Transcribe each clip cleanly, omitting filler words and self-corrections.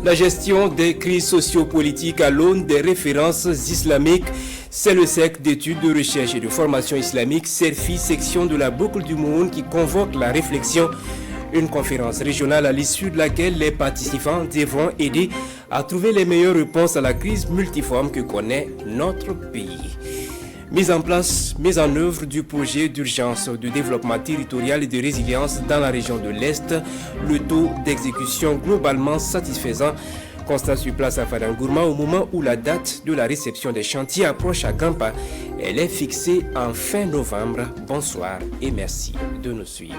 La gestion des crises sociopolitiques à l'aune des références islamiques, c'est le cercle d'études, de recherche et de formation islamique CERFI, section de la Boucle du Monde qui convoque la réflexion. Une conférence régionale à l'issue de laquelle les participants devront aider à trouver les meilleures réponses à la crise multiforme que connaît notre pays. Mise en œuvre du projet d'urgence de développement territorial et de résilience dans la région de l'Est, le taux d'exécution globalement satisfaisant. Constat sur place à Fadangourma au moment où la date de la réception des chantiers approche à Gampa. Elle est fixée en fin novembre. Bonsoir et merci de nous suivre.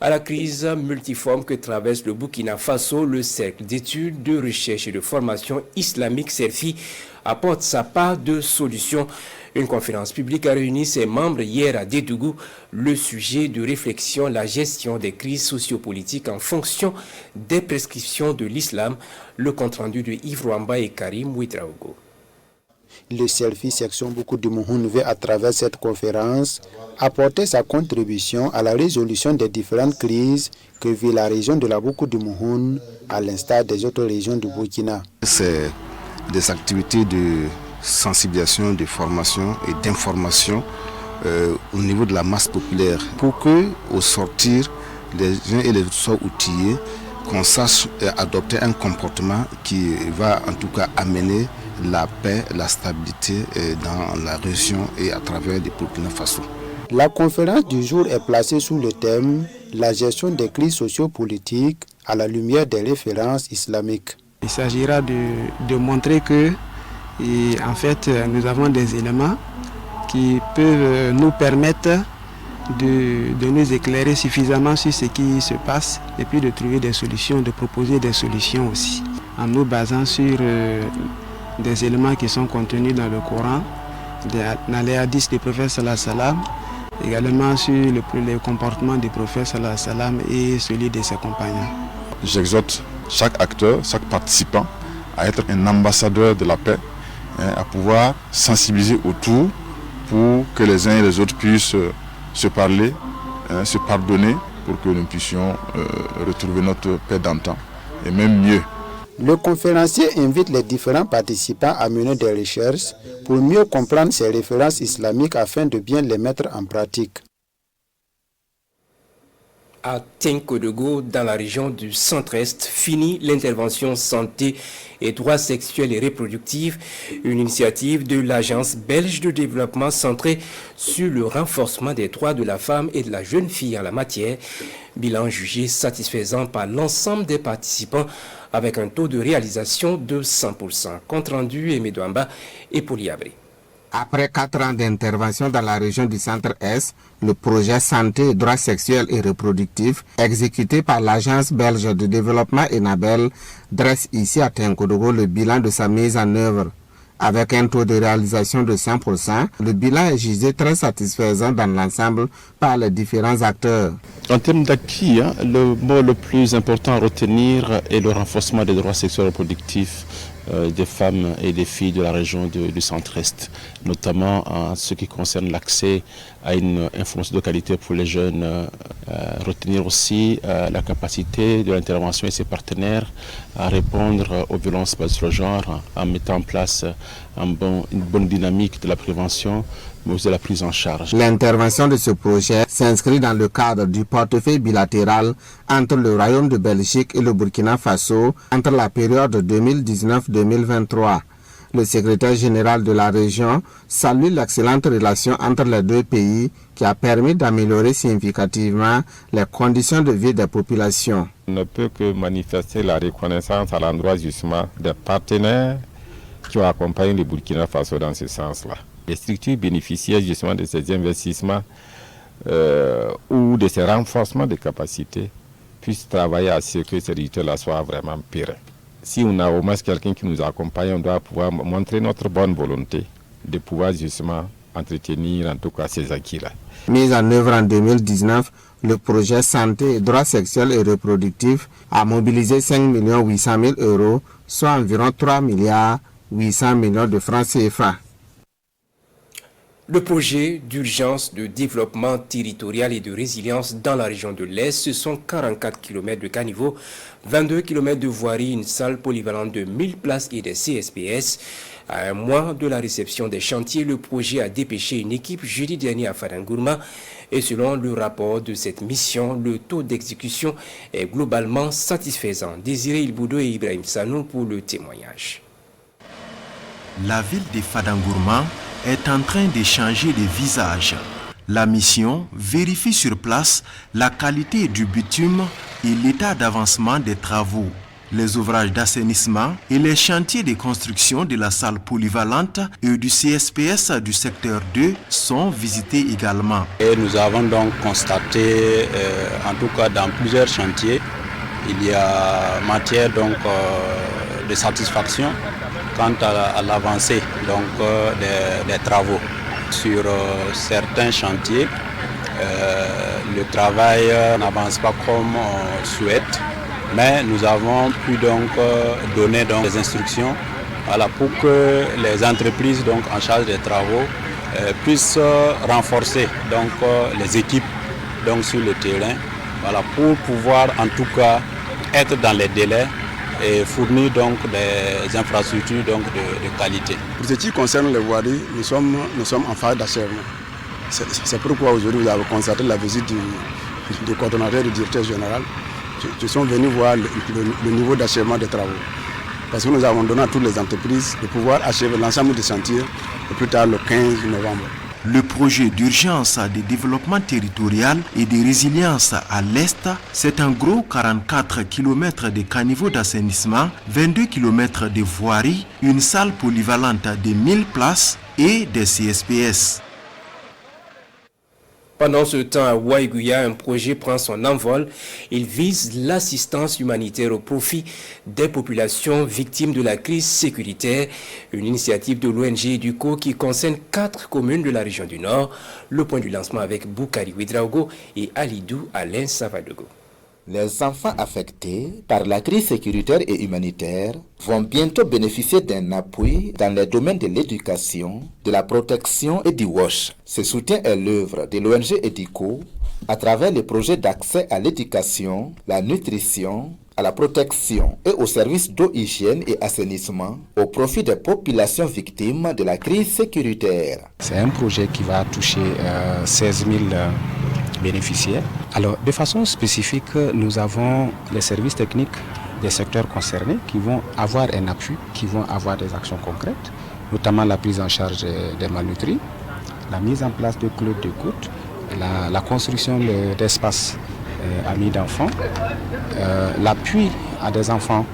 À la crise multiforme que traverse le Burkina Faso, le cercle d'études, de recherche et de formation islamique CERFI apporte sa part de solutions. Une conférence publique a réuni ses membres hier à Dédougou. Le sujet de réflexion, la gestion des crises sociopolitiques en fonction des prescriptions de l'islam. Le compte-rendu de Yves Rwamba et Karim Ouitraogo. Le CERFI section Boukou du Mouhoun veut à travers cette conférence apporter sa contribution à la résolution des différentes crises que vit la région de la Boukou du Mouhoun à l'instar des autres régions du Burkina. C'est des activités de sensibilisation, de formation et d'information au niveau de la masse populaire pour que, au sortir, les uns et les autres soient outillés, qu'on sache adopter un comportement qui va en tout cas amener la paix, la stabilité dans la région et à travers le Burkina Faso. La conférence du jour est placée sous le thème « La gestion des crises sociopolitiques à la lumière des références islamiques ». Il s'agira de montrer que en fait, nous avons des éléments qui peuvent nous permettre de nous éclairer suffisamment sur ce qui se passe et puis de trouver des solutions, de proposer des solutions aussi, en nous basant sur des éléments qui sont contenus dans le Coran, dans les hadiths du prophète sallallahu alayhi wa sallam, également sur le comportement du prophète sallallahu alayhi wa sallam et celui de ses compagnons. J'exhorte chaque acteur, chaque participant à être un ambassadeur de la paix, à pouvoir sensibiliser autour pour que les uns et les autres puissent se parler, se pardonner pour que nous puissions retrouver notre paix d'antan et même mieux. Le conférencier invite les différents participants à mener des recherches pour mieux comprendre ces références islamiques afin de bien les mettre en pratique. À Tenkodogo, dans la région du centre-est, finit l'intervention santé et droits sexuels et reproductifs, une initiative de l'Agence belge de développement centrée sur le renforcement des droits de la femme et de la jeune fille en la matière. Bilan jugé satisfaisant par l'ensemble des participants avec un taux de réalisation de 100%. Compte rendu Aimé Douamba et Poliabré. Après 4 ans d'intervention dans la région du Centre-Est, le projet Santé et droits sexuels et reproductifs, exécuté par l'Agence belge de développement ENABEL, dresse ici à Tenkodogo le bilan de sa mise en œuvre. Avec un taux de réalisation de 100%, le bilan est jugé très satisfaisant dans l'ensemble par les différents acteurs. En termes d'acquis, le mot le plus important à retenir est le renforcement des droits sexuels et reproductifs des femmes et des filles de la région du Centre-Est, notamment en ce qui concerne l'accès à une information de qualité pour les jeunes, retenir aussi la capacité de l'intervention et ses partenaires à répondre aux violences basées sur le genre en mettant en place une bonne dynamique de la prévention, mais aussi de la prise en charge. L'intervention de ce projet s'inscrit dans le cadre du portefeuille bilatéral entre le Royaume de Belgique et le Burkina Faso entre la période 2019-2023. Le secrétaire général de la région salue l'excellente relation entre les deux pays qui a permis d'améliorer significativement les conditions de vie des populations. On ne peut que manifester la reconnaissance à l'endroit justement des partenaires qui ont accompagné le Burkina Faso dans ce sens-là. Les structures bénéficiaires justement de ces investissements ou de ces renforcements de capacités puissent travailler à ce que ces résultats-là soient vraiment pérennes. Si on a au moins quelqu'un qui nous accompagne, on doit pouvoir montrer notre bonne volonté de pouvoir justement entretenir en tout cas ces acquis-là. Mis en œuvre en 2019, le projet Santé et droits sexuels et reproductifs a mobilisé 5 800 000 €, soit environ 3 800 000 000 de francs CFA. Le projet d'urgence de développement territorial et de résilience dans la région de l'Est, ce sont 44 km de caniveaux, 22 km de voirie, une salle polyvalente de 1000 places et des CSPS. À un mois de la réception des chantiers, le projet a dépêché une équipe jeudi dernier à Fadangourma. Et selon le rapport de cette mission, le taux d'exécution est globalement satisfaisant. Désiré Ilboudo et Ibrahim Sanou pour le témoignage. La ville de Fadangourma est en train de changer de visage. La mission vérifie sur place la qualité du bitume et l'état d'avancement des travaux. Les ouvrages d'assainissement et les chantiers de construction de la salle polyvalente et du CSPS du secteur 2 sont visités également. Et nous avons donc constaté, en tout cas dans plusieurs chantiers, il y a matière donc, de satisfaction quant à l'avancée des travaux. Sur certains chantiers, le travail n'avance pas comme on souhaite, mais nous avons pu donc donner des instructions pour que les entreprises donc, en charge des travaux puissent renforcer donc, les équipes donc, sur le terrain pour pouvoir en tout cas être dans les délais et fournir donc des infrastructures donc de qualité. Pour ce qui concerne les voiries, nous sommes en phase d'achèvement. C'est pourquoi aujourd'hui vous avez constaté la visite du coordonnateur et du directeur général. Ils sont venus voir le niveau d'achèvement des travaux. Parce que nous avons donné à toutes les entreprises de pouvoir achever l'ensemble des chantiers au plus tard le 15 novembre. Le projet d'urgence de développement territorial et de résilience à l'Est, c'est en gros 44 km de caniveaux d'assainissement, 22 km de voirie, une salle polyvalente de 1000 places et des CSPS. Pendant ce temps, à Waiguya, un projet prend son envol. Il vise l'assistance humanitaire au profit des populations victimes de la crise sécuritaire. Une initiative de l'ONG EDUCO qui concerne 4 communes de la région du Nord. Le point du lancement avec Boukari Ouedraogo et Alidou Alain Savadogo. Les enfants affectés par la crise sécuritaire et humanitaire vont bientôt bénéficier d'un appui dans les domaines de l'éducation, de la protection et du WASH. Ce soutien est l'œuvre de l'ONG EDUCO à travers les projets d'accès à l'éducation, la nutrition, à la protection et aux services d'eau, hygiène et assainissement au profit des populations victimes de la crise sécuritaire. C'est un projet qui va toucher 16 000 bénéficiaires. Alors, de façon spécifique, nous avons les services techniques des secteurs concernés qui vont avoir un appui, qui vont avoir des actions concrètes, notamment la prise en charge des malnutris, la mise en place de clubs d'écoute, la construction d'espaces amis d'enfants, l'appui à des enfants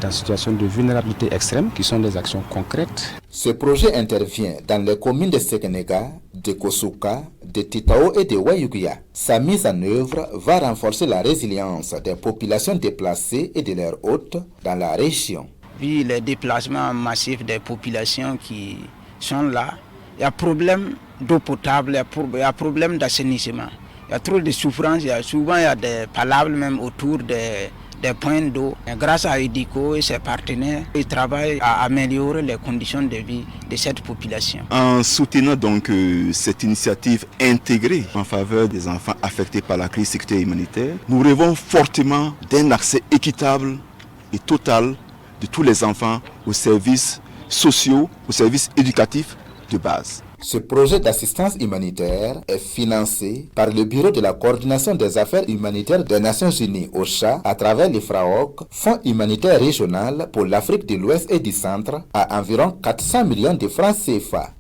dans situation de vulnérabilité extrême, qui sont des actions concrètes. Ce projet intervient dans les communes de Sekenega, de Kosuka, de Titao et de Waiguya. Sa mise en œuvre va renforcer la résilience des populations déplacées et de leurs hôtes dans la région. Vu les déplacements massifs des populations qui sont là, il y a problème d'eau potable, il y a problème d'assainissement. Il y a trop de souffrance, souvent il y a des palabres même autour des points d'eau. Grâce à EDUCO et ses partenaires, ils travaillent à améliorer les conditions de vie de cette population. En soutenant donc cette initiative intégrée en faveur des enfants affectés par la crise sécuritaire et humanitaire, nous rêvons fortement d'un accès équitable et total de tous les enfants aux services sociaux, aux services éducatifs de base. Ce projet d'assistance humanitaire est financé par le Bureau de la coordination des affaires humanitaires des Nations Unies, OCHA, à travers le FRAOC, Fonds humanitaire régional pour l'Afrique de l'Ouest et du Centre, à environ 400 millions de francs CFA.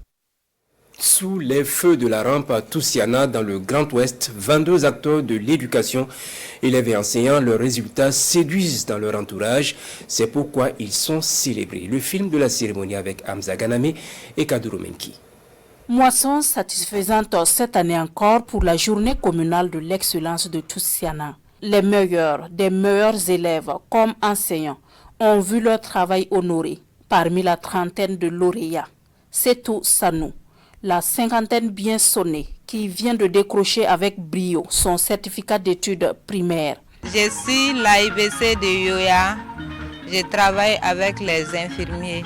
Sous les feux de la rampe à Toussiana dans le Grand Ouest, 22 acteurs de l'éducation, élèves et enseignants, leurs résultats séduisent dans leur entourage. C'est pourquoi ils sont célébrés. Le film de la cérémonie avec Hamza Ganame et Kaduro Menki. Moisson satisfaisante cette année encore pour la journée communale de l'excellence de Toussiana. Les meilleurs des meilleurs élèves comme enseignants ont vu leur travail honoré. Parmi la trentaine de lauréats, Setou Sanou, la cinquantaine bien sonnée qui vient de décrocher avec brio son certificat d'études primaires. Je suis l'AIBC de Yoya. Je travaille avec les infirmiers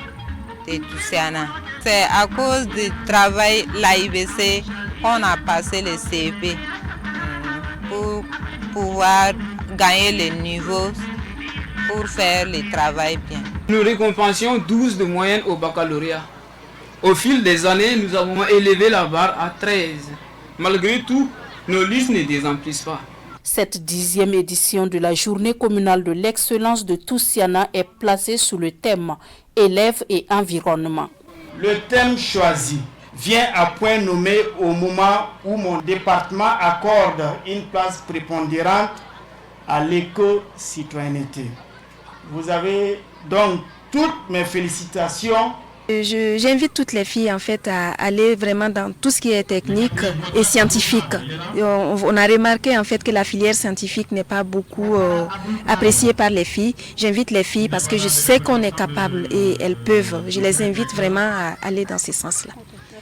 de Toussiana. C'est à cause du travail l'AIBC qu'on a passé le CEP pour pouvoir gagner le niveau pour faire le travail bien. Nous récompensions 12 de moyenne au baccalauréat. Au fil des années, nous avons élevé la barre à 13. Malgré tout, nos listes ne désemplissent pas. Cette 10e édition de la journée communale de l'excellence de Toussiana est placée sous le thème « Élèves et environnement ». Le thème choisi vient à point nommé au moment où mon département accorde une place prépondérante à l'éco-citoyenneté. Vous avez donc toutes mes félicitations. J'invite toutes les filles en fait à aller vraiment dans tout ce qui est technique et scientifique. On a remarqué en fait que la filière scientifique n'est pas beaucoup appréciée par les filles. J'invite les filles parce que je sais qu'on est capable et elles peuvent. Je les invite vraiment à aller dans ce sens-là.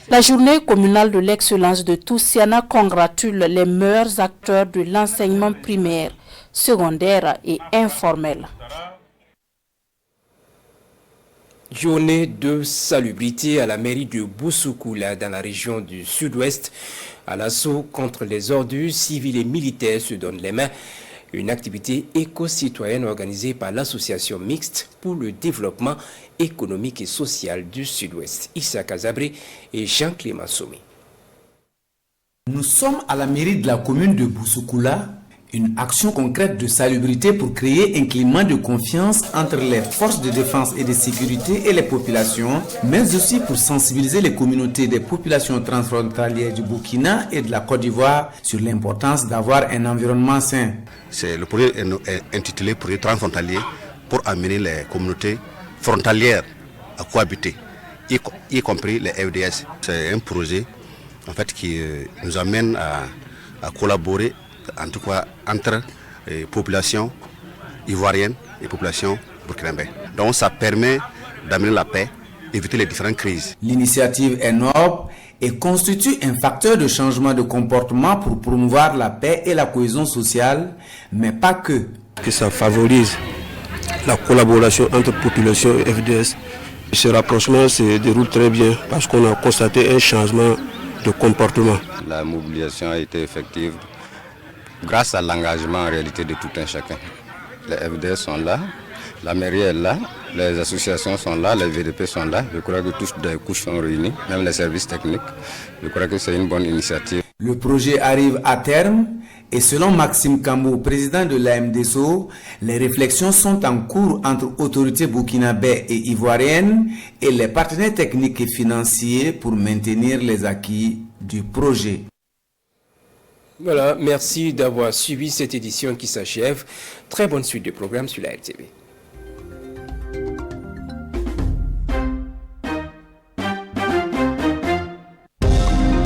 La journée communale de l'excellence de Toussiana congratule les meilleurs acteurs de l'enseignement primaire, secondaire et informel. Journée de salubrité à la mairie de Boussoukoula dans la région du sud-ouest. À l'assaut contre les ordures civiles et militaires se donnent les mains. Une activité éco-citoyenne organisée par l'association mixte pour le développement économique et social du sud-ouest. Issa Kazabré et Jean-Clément Somé. Nous sommes à la mairie de la commune de Boussoukoula. Une action concrète de salubrité pour créer un climat de confiance entre les forces de défense et de sécurité et les populations, mais aussi pour sensibiliser les communautés des populations transfrontalières du Burkina et de la Côte d'Ivoire sur l'importance d'avoir un environnement sain. Le projet est intitulé Projet transfrontalier pour amener les communautés frontalières à cohabiter, y compris les FDS. C'est un projet en fait, qui nous amène à collaborer en tout cas entre populations ivoiriennes et populations burkinabè. Donc ça permet d'amener la paix, éviter les différentes crises. L'initiative est noble et constitue un facteur de changement de comportement pour promouvoir la paix et la cohésion sociale, mais pas que. Que ça favorise la collaboration entre populations et FDS. Ce rapprochement se déroule très bien parce qu'on a constaté un changement de comportement. La mobilisation a été effective grâce à l'engagement en réalité de tout un chacun. Les FDS sont là, la mairie est là, les associations sont là, les VDP sont là. Je crois que toutes les couches sont réunies, même les services techniques. Je crois que c'est une bonne initiative. Le projet arrive à terme et selon Maxime Kambo, président de l'AMDSO, les réflexions sont en cours entre autorités burkinabè et ivoiriennes et les partenaires techniques et financiers pour maintenir les acquis du projet. Voilà, merci d'avoir suivi cette édition qui s'achève. Très bonne suite de programmes sur la RTV.